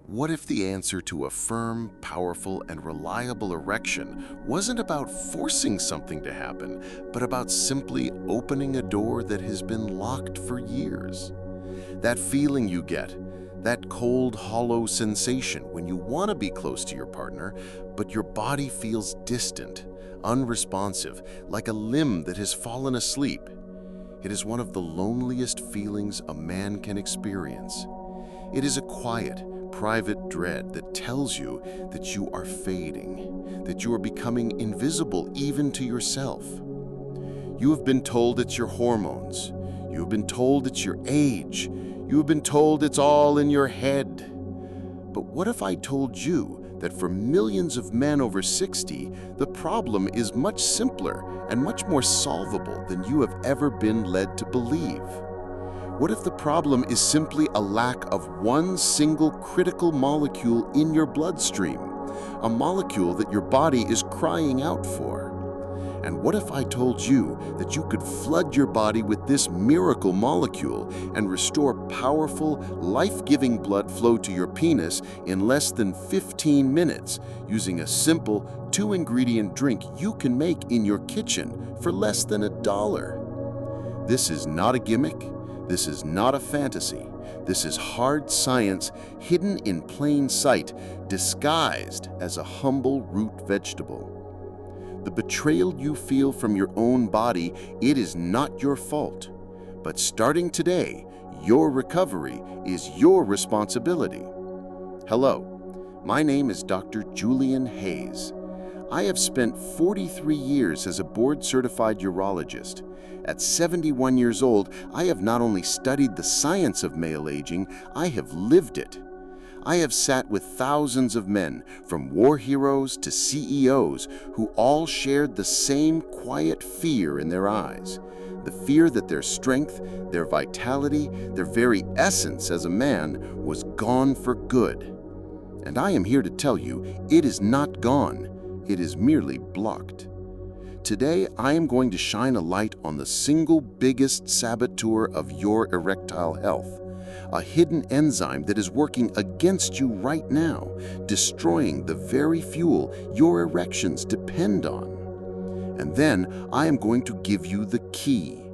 What if the answer to a firm, powerful, and reliable erection wasn't about forcing something to happen, but about simply opening a door that has been locked for years? That feeling you get, that cold, hollow sensation when you want to be close to your partner, but your body feels distant, unresponsive, like a limb that has fallen asleep. It is one of the loneliest feelings a man can experience. It is a quiet, private dread that tells you that you are fading, that you are becoming invisible even to yourself. You have been told it's your hormones. You have been told it's your age. You have been told it's all in your head. But what if I told you that for millions of men over 60, the problem is much simpler and much more solvable than you have ever been led to believe? What if the problem is simply a lack of one single critical molecule in your bloodstream, a molecule that your body is crying out for? And what if I told you that you could flood your body with this miracle molecule and restore powerful, life-giving blood flow to your penis in less than 15 minutes using a simple 2-ingredient drink you can make in your kitchen for less than $1? This is not a gimmick. This is not a fantasy. This is hard science hidden in plain sight, disguised as a humble root vegetable. The betrayal you feel from your own body, it is not your fault. But starting today, your recovery is your responsibility. Hello, my name is Dr. Julian Hayes. I have spent 43 years as a board-certified urologist. At 71 years old, I have not only studied the science of male aging, I have lived it. I have sat with thousands of men, from war heroes to CEOs, who all shared the same quiet fear in their eyes. The fear that their strength, their vitality, their very essence as a man was gone for good. And I am here to tell you, it is not gone. It is merely blocked. Today, I am going to shine a light on the single biggest saboteur of your erectile health, a hidden enzyme that is working against you right now, destroying the very fuel your erections depend on. And then I am going to give you the key.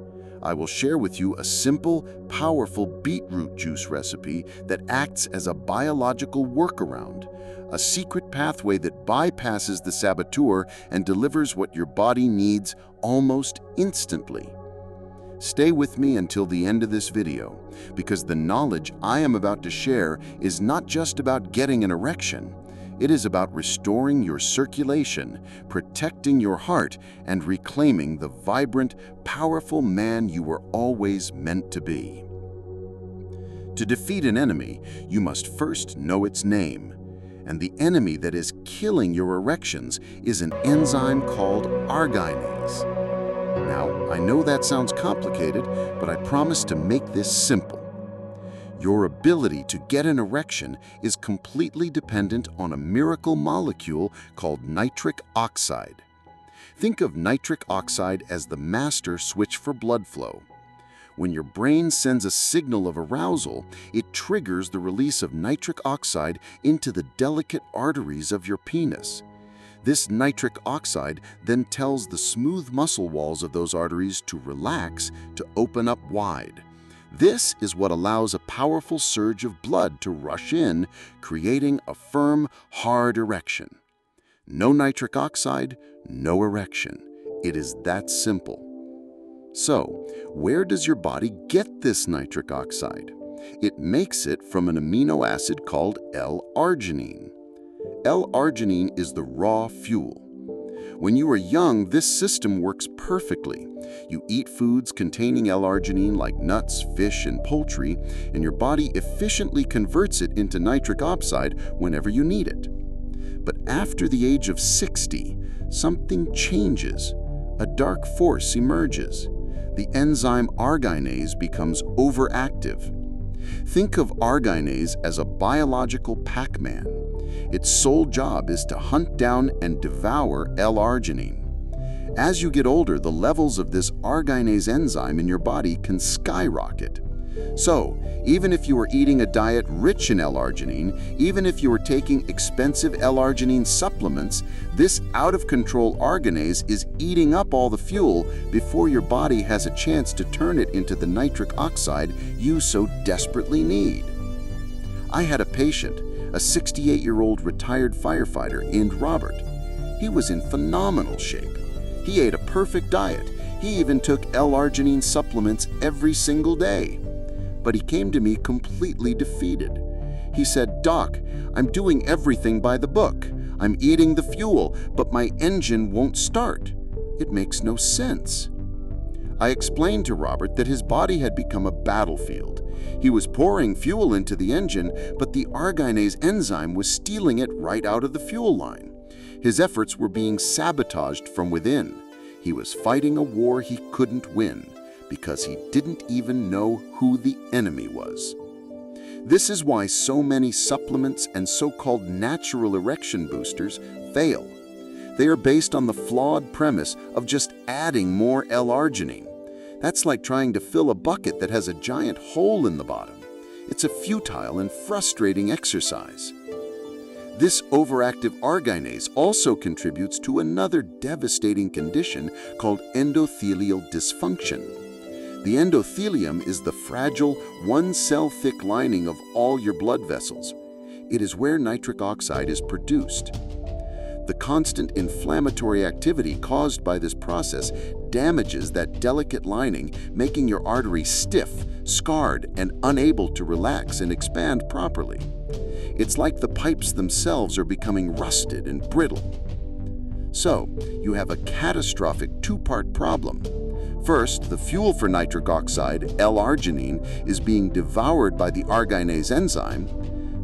I will share with you a simple, powerful beetroot juice recipe that acts as a biological workaround, a secret pathway that bypasses the saboteur and delivers what your body needs almost instantly. Stay with me until the end of this video, because the knowledge I am about to share is not just about getting an erection. It is about restoring your circulation, protecting your heart, and reclaiming the vibrant, powerful man you were always meant to be. To defeat an enemy, you must first know its name. And the enemy that is killing your erections is an enzyme called Arginase. Now, I know that sounds complicated, but I promise to make this simple. Your ability to get an erection is completely dependent on a miracle molecule called nitric oxide. Think of nitric oxide as the master switch for blood flow. When your brain sends a signal of arousal, it triggers the release of nitric oxide into the delicate arteries of your penis. This nitric oxide then tells the smooth muscle walls of those arteries to relax, to open up wide. This is what allows a powerful surge of blood to rush in, creating a firm, hard erection. No nitric oxide, no erection. It is that simple. So, where does your body get this nitric oxide? It makes it from an amino acid called L-arginine. L-arginine is the raw fuel. When you are young, this system works perfectly. You eat foods containing L-arginine like nuts, fish, and poultry, and your body efficiently converts it into nitric oxide whenever you need it. But after the age of 60, something changes. A dark force emerges. The enzyme Arginase becomes overactive. Think of Arginase as a biological Pac-Man. Its sole job is to hunt down and devour L-arginine. As you get older, the levels of this Arginase enzyme in your body can skyrocket. So, even if you are eating a diet rich in L-arginine, even if you are taking expensive L-arginine supplements, this out-of-control arginase is eating up all the fuel before your body has a chance to turn it into the nitric oxide you so desperately need. I had a patient, a 68-year-old retired firefighter named Robert. He was in phenomenal shape. He ate a perfect diet. He even took L-arginine supplements every single day. But he came to me completely defeated. He said, "Doc, I'm doing everything by the book. I'm eating the fuel, but my engine won't start. It makes no sense." I explained to Robert that his body had become a battlefield. He was pouring fuel into the engine, but the Arginase enzyme was stealing it right out of the fuel line. His efforts were being sabotaged from within. He was fighting a war he couldn't win because he didn't even know who the enemy was. This is why so many supplements and so-called natural erection boosters fail. They are based on the flawed premise of just adding more L-arginine. That's like trying to fill a bucket that has a giant hole in the bottom. It's a futile and frustrating exercise. This overactive arginase also contributes to another devastating condition called endothelial dysfunction. The endothelium is the fragile, one-cell-thick lining of all your blood vessels. It is where nitric oxide is produced. The constant inflammatory activity caused by this process damages that delicate lining, making your arteries stiff, scarred, and unable to relax and expand properly. It's like the pipes themselves are becoming rusted and brittle. So, you have a catastrophic two-part problem. First, the fuel for nitric oxide, L-arginine, is being devoured by the Arginase enzyme.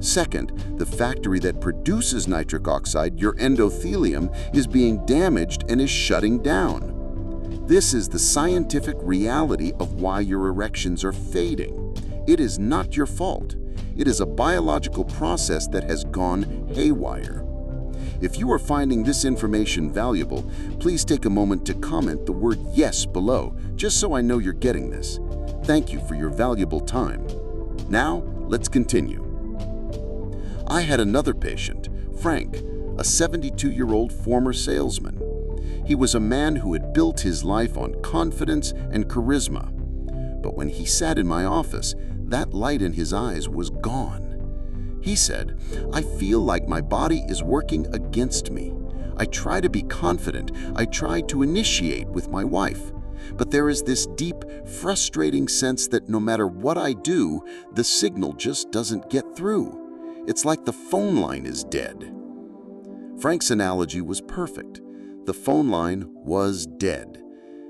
Second, the factory that produces nitric oxide, your endothelium, is being damaged and is shutting down. This is the scientific reality of why your erections are fading. It is not your fault. It is a biological process that has gone haywire. If you are finding this information valuable, please take a moment to comment the word "yes" below, just so I know you're getting this. Thank you for your valuable time. Now, let's continue. I had another patient, Frank, a 72-year-old former salesman. He was a man who had built his life on confidence and charisma. But when he sat in my office, that light in his eyes was gone. He said, "I feel like my body is working against me. I try to be confident. I try to initiate with my wife. But there is this deep, frustrating sense that no matter what I do, the signal just doesn't get through. It's like the phone line is dead." Frank's analogy was perfect. The phone line was dead.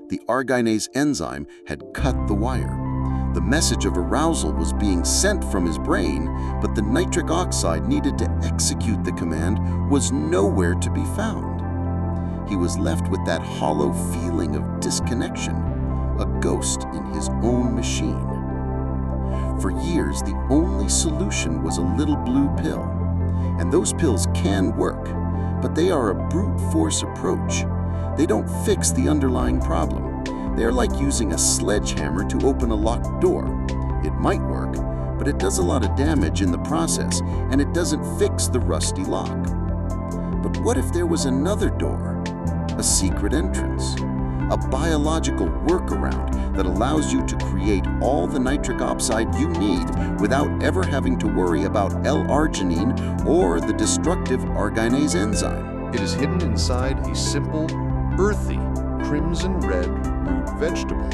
The Arginase enzyme had cut the wire. The message of arousal was being sent from his brain, but the nitric oxide needed to execute the command was nowhere to be found. He was left with that hollow feeling of disconnection, a ghost in his own machine. For years, the only solution was a little blue pill. And those pills can work, but they are a brute force approach. They don't fix the underlying problem. They are like using a sledgehammer to open a locked door. It might work, but it does a lot of damage in the process, and it doesn't fix the rusty lock. But what if there was another door? A secret entrance? A biological workaround that allows you to create all the nitric oxide you need without ever having to worry about L-arginine or the destructive Arginase enzyme. It is hidden inside a simple, earthy, crimson red root vegetable.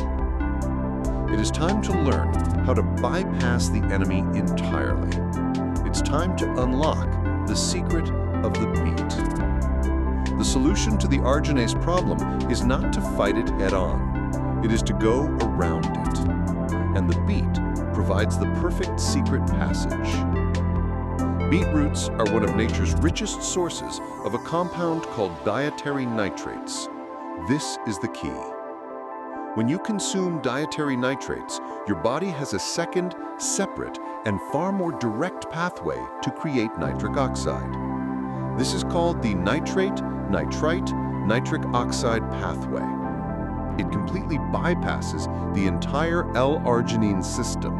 It is time to learn how to bypass the enemy entirely. It's time to unlock the secret of the beet. The solution to the Arginase problem is not to fight it head-on. It is to go around it. And the beet provides the perfect secret passage. Beetroots are one of nature's richest sources of a compound called dietary nitrates. This is the key. When you consume dietary nitrates, your body has a second, separate, and far more direct pathway to create nitric oxide. This is called the nitrite-nitric oxide pathway. It completely bypasses the entire L-arginine system.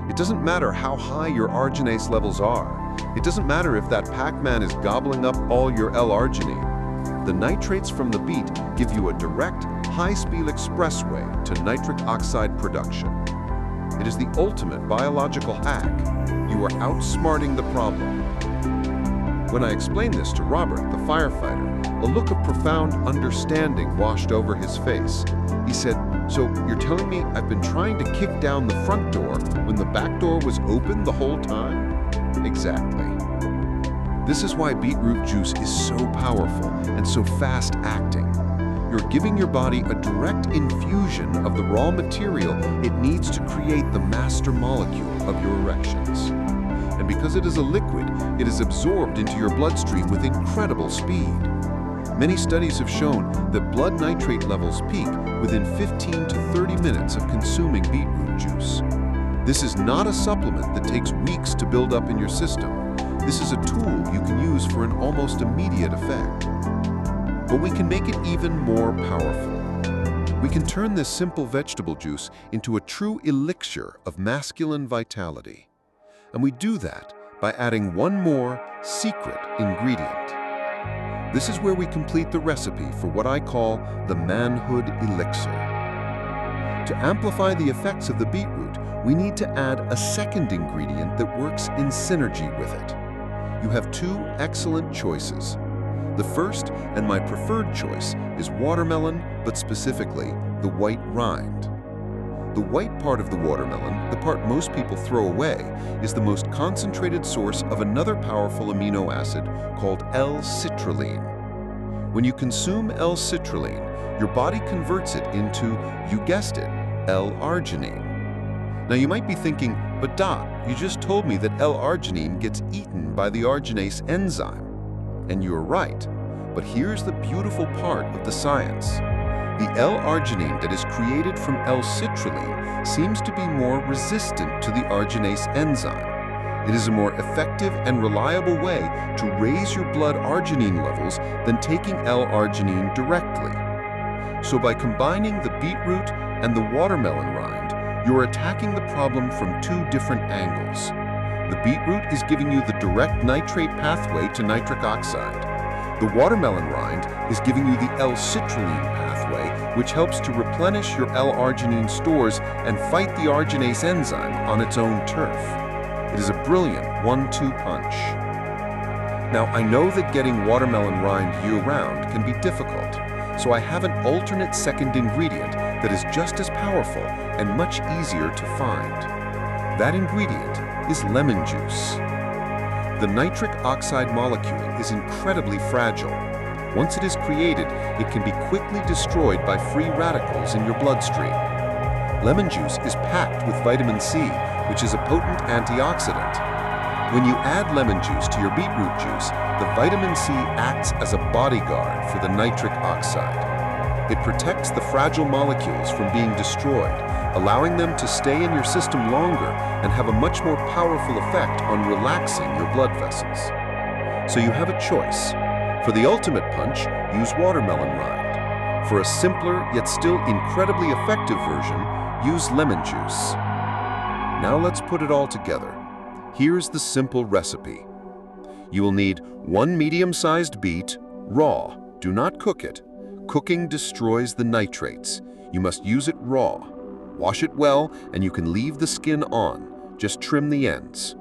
It doesn't matter how high your arginase levels are. It doesn't matter if that Pac-Man is gobbling up all your L-arginine. The nitrates from the beet give you a direct, high-speed expressway to nitric oxide production. It is the ultimate biological hack. You are outsmarting the problem. When I explained this to Robert, the firefighter, a look of profound understanding washed over his face. He said, "So you're telling me I've been trying to kick down the front door when the back door was open the whole time?" Exactly. This is why beetroot juice is so powerful and so fast-acting. You're giving your body a direct infusion of the raw material it needs to create the master molecule of your erections. And because it is a liquid, it is absorbed into your bloodstream with incredible speed. Many studies have shown that blood nitrate levels peak within 15 to 30 minutes of consuming beetroot juice. This is not a supplement that takes weeks to build up in your system. This is a tool you can use for an almost immediate effect. But we can make it even more powerful. We can turn this simple vegetable juice into a true elixir of masculine vitality. And we do that by adding one more secret ingredient. This is where we complete the recipe for what I call the manhood elixir. To amplify the effects of the beetroot, we need to add a second ingredient that works in synergy with it. You have two excellent choices. The first, and my preferred choice, is watermelon, but specifically the white rind. The white part of the watermelon, the part most people throw away, is the most concentrated source of another powerful amino acid called L-citrulline. When you consume L-citrulline, your body converts it into, you guessed it, L-arginine. Now you might be thinking, but Doc, you just told me that L-arginine gets eaten by the Arginase enzyme. And you're right, but here's the beautiful part of the science. The L-arginine that is created from L-citrulline seems to be more resistant to the Arginase enzyme. It is a more effective and reliable way to raise your blood arginine levels than taking L-arginine directly. So by combining the beetroot and the watermelon rind, you're attacking the problem from two different angles. The beetroot is giving you the direct nitrate pathway to nitric oxide. The watermelon rind is giving you the L-citrulline pathway, which helps to replenish your L-arginine stores and fight the Arginase enzyme on its own turf. It is a brilliant 1-2 punch. Now, I know that getting watermelon rind year-round can be difficult, so I have an alternate second ingredient that is just as powerful and much easier to find. That ingredient is lemon juice. The nitric oxide molecule is incredibly fragile. Once it is created, it can be quickly destroyed by free radicals in your bloodstream. Lemon juice is packed with vitamin C, which is a potent antioxidant. When you add lemon juice to your beetroot juice, the vitamin C acts as a bodyguard for the nitric oxide. It protects the fragile molecules from being destroyed, allowing them to stay in your system longer and have a much more powerful effect on relaxing your blood vessels. So you have a choice. For the ultimate punch, use watermelon rind. For a simpler yet still incredibly effective version, use lemon juice. Now let's put it all together. Here's the simple recipe. You will need 1 medium-sized beet, raw. Do not cook it. Cooking destroys the nitrates. You must use it raw. Wash it well, and you can leave the skin on. Just trim the ends.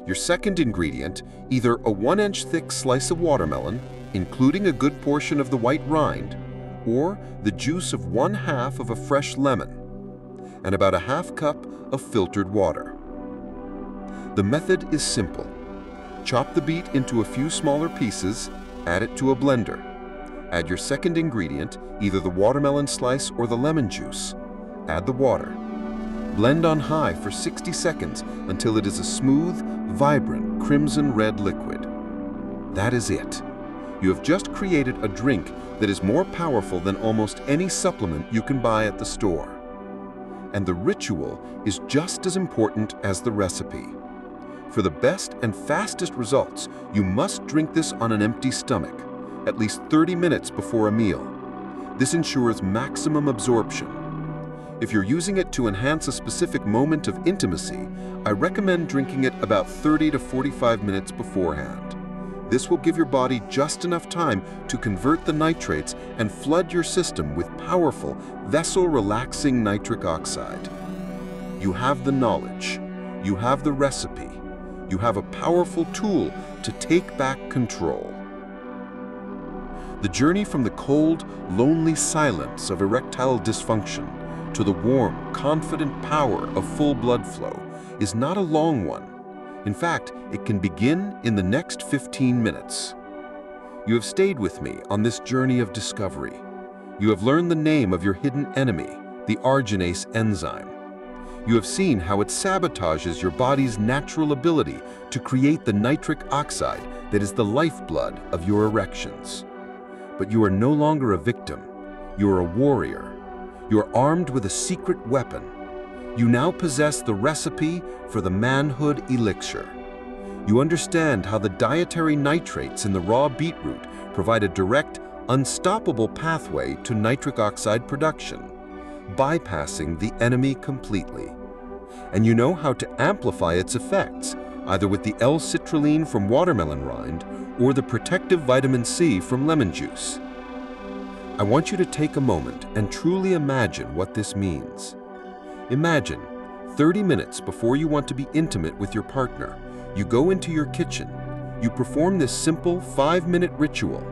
Your second ingredient, either a 1-inch thick slice of watermelon, including a good portion of the white rind, or the juice of 1/2 of a fresh lemon, and about a 1/2 cup of filtered water. The method is simple. Chop the beet into a few smaller pieces, add it to a blender. Add your second ingredient, either the watermelon slice or the lemon juice. Add the water. Blend on high for 60 seconds until it is a smooth, vibrant, crimson-red liquid. That is it. You have just created a drink that is more powerful than almost any supplement you can buy at the store. And the ritual is just as important as the recipe. For the best and fastest results, you must drink this on an empty stomach, at least 30 minutes before a meal. This ensures maximum absorption. If you're using it to enhance a specific moment of intimacy, I recommend drinking it about 30 to 45 minutes beforehand. This will give your body just enough time to convert the nitrates and flood your system with powerful, vessel-relaxing nitric oxide. You have the knowledge, you have the recipe, you have a powerful tool to take back control. The journey from the cold, lonely silence of erectile dysfunction to the warm, confident power of full blood flow is not a long one. In fact, it can begin in the next 15 minutes. You have stayed with me on this journey of discovery. You have learned the name of your hidden enemy, the Arginase enzyme. You have seen how it sabotages your body's natural ability to create the nitric oxide that is the lifeblood of your erections. But you are no longer a victim. You are a warrior. You are armed with a secret weapon. You now possess the recipe for the manhood elixir. You understand how the dietary nitrates in the raw beetroot provide a direct, unstoppable pathway to nitric oxide production, bypassing the enemy completely. And you know how to amplify its effects, either with the L-citrulline from watermelon rind or the protective vitamin C from lemon juice. I want you to take a moment and truly imagine what this means. Imagine 30 minutes before you want to be intimate with your partner, you go into your kitchen. You perform this simple 5-minute ritual.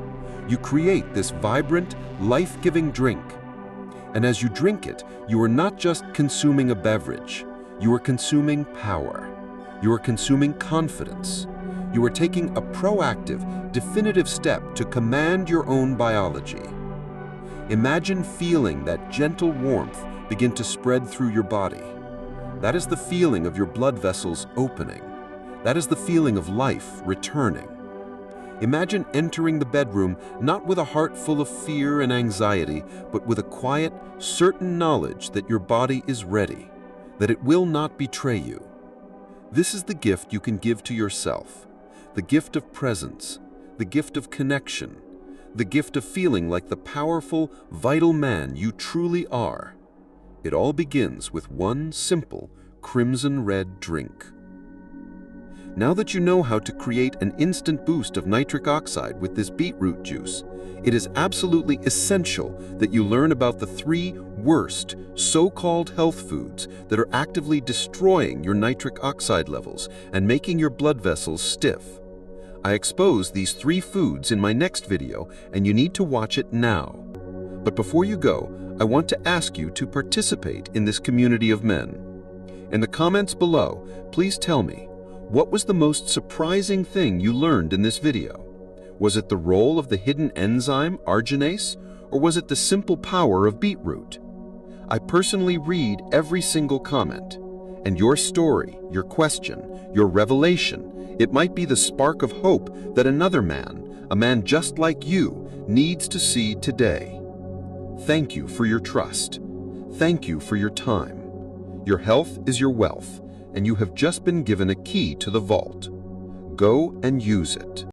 You create this vibrant, life-giving drink. And as you drink it, you are not just consuming a beverage. You are consuming power. You are consuming confidence. You are taking a proactive, definitive step to command your own biology. Imagine feeling that gentle warmth begin to spread through your body. That is the feeling of your blood vessels opening. That is the feeling of life returning. Imagine entering the bedroom not with a heart full of fear and anxiety, but with a quiet, certain knowledge that your body is ready, that it will not betray you. This is the gift you can give to yourself, the gift of presence, the gift of connection, the gift of feeling like the powerful, vital man you truly are. It all begins with one simple, crimson red drink. Now that you know how to create an instant boost of nitric oxide with this beetroot juice, it is absolutely essential that you learn about the 3 worst so-called health foods that are actively destroying your nitric oxide levels and making your blood vessels stiff. I expose these 3 foods in my next video, and you need to watch it now. But before you go, I want to ask you to participate in this community of men. In the comments below, please tell me, what was the most surprising thing you learned in this video? Was it the role of the hidden enzyme, Arginase, or was it the simple power of beetroot? I personally read every single comment, and your story, your question, your revelation, it might be the spark of hope that another man, a man just like you, needs to see today. Thank you for your trust. Thank you for your time. Your health is your wealth, and you have just been given a key to the vault. Go and use it.